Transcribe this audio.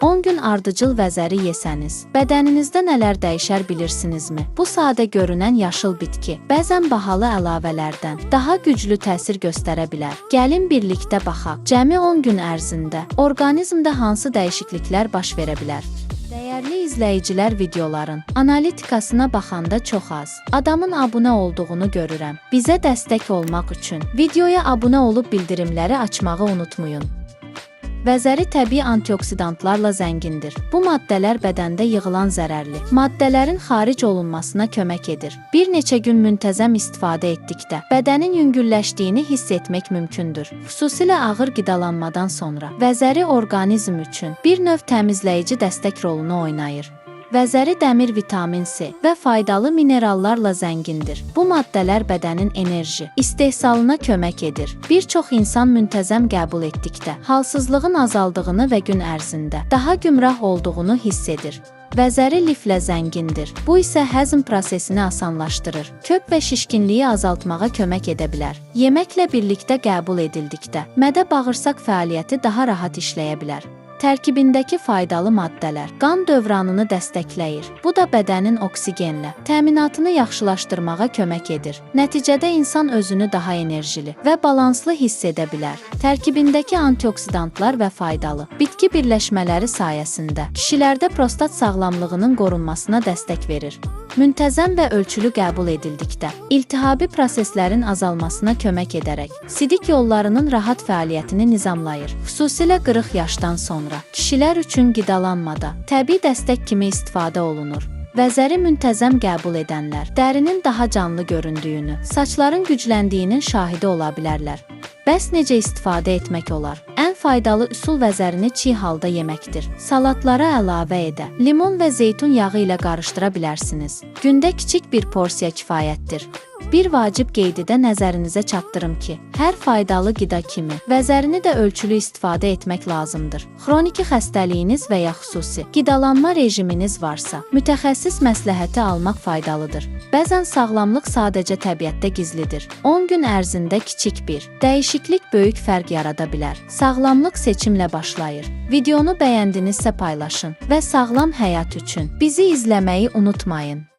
10 gün ardıcıl vəzəri yesəniz, bədəninizdə nələr dəyişər bilirsinizmi? Bu sadə görünən yaşıl bitki bəzən bahalı əlavələrdən daha güclü təsir göstərə bilər. Gəlin birlikdə baxaq. Cəmi 10 gün ərzində orqanizmdə hansı dəyişikliklər baş verə bilər? Dəyərli izləyicilər, videoların analitikasına baxanda çox az adamın abunə olduğunu görürəm. Bizə dəstək olmaq üçün videoya abunə olub bildirimləri açmağı unutmayın. Vəzəri təbii antioksidantlarla zəngindir. Bu maddələr bədəndə yığılan zərərli maddələrin xaric olunmasına kömək edir. Bir neçə gün müntəzəm istifadə etdikdə bədənin yüngülləşdiyini hiss etmək mümkündür. Xüsusilə ağır qidalanmadan sonra vəzəri orqanizm üçün bir növ təmizləyici dəstək rolunu oynayır. Vəzəri dəmir, vitamin C və faydalı minerallarla zəngindir. Bu maddələr bədənin enerji istehsalına kömək edir. Bir çox insan müntəzəm qəbul etdikdə halsızlığın azaldığını və gün ərzində daha gümrah olduğunu hiss edir. Vəzəri liflə zəngindir. Bu isə həzm prosesini asanlaşdırır. Kök və şişkinliyi azaltmağa kömək edə bilər. Yeməklə birlikdə qəbul edildikdə mədə-bağırsaq fəaliyyəti daha rahat işləyə bilər. Tərkibindəki faydalı maddələr qan dövranını dəstəkləyir. Bu da bədənin oksigenlə təminatını yaxşılaşdırmağa kömək edir. Nəticədə insan özünü daha enerjili və balanslı hiss edə bilər. Tərkibindəki antioksidantlar və faydalı bitki birləşmələri sayəsində kişilərdə prostat sağlamlığının qorunmasına dəstək verir. Müntəzəm və ölçülü qəbul edildikdə iltihabi proseslərin azalmasına kömək edərək sidik yollarının rahat fəaliyyətini nizamlayır. Xüsusilə 40 yaşdan sonra kişilər üçün qidalanmada təbii dəstək kimi istifadə olunur. Vəzəri müntəzəm qəbul edənlər dərinin daha canlı göründüyünü, saçların gücləndiyinin şahidi ola bilərlər. Bəs necə istifadə etmək olar? Ən faydalı üsul vəzərini çiğ halda yeməkdir. Salatlara əlavə edə, limon və zeytun yağı ilə qarışdıra bilərsiniz. Gündə kiçik bir porsiya kifayətdir. Bir vacib qeydi də nəzərinizə çatdırım ki, hər faydalı qida kimi vəzərini də ölçülü istifadə etmək lazımdır. Xroniki xəstəliyiniz və ya xüsusi qidalanma rejiminiz varsa, mütəxəssis məsləhəti almaq faydalıdır. Bəzən sağlamlıq sadəcə təbiətdə gizlidir. 10 gün ərzində kiçik bir dəyişiklik böyük fərq yarada bilər. Sağlamlıq seçimlə başlayır. Videonu bəyəndinizsə paylaşın və sağlam həyat üçün bizi izləməyi unutmayın.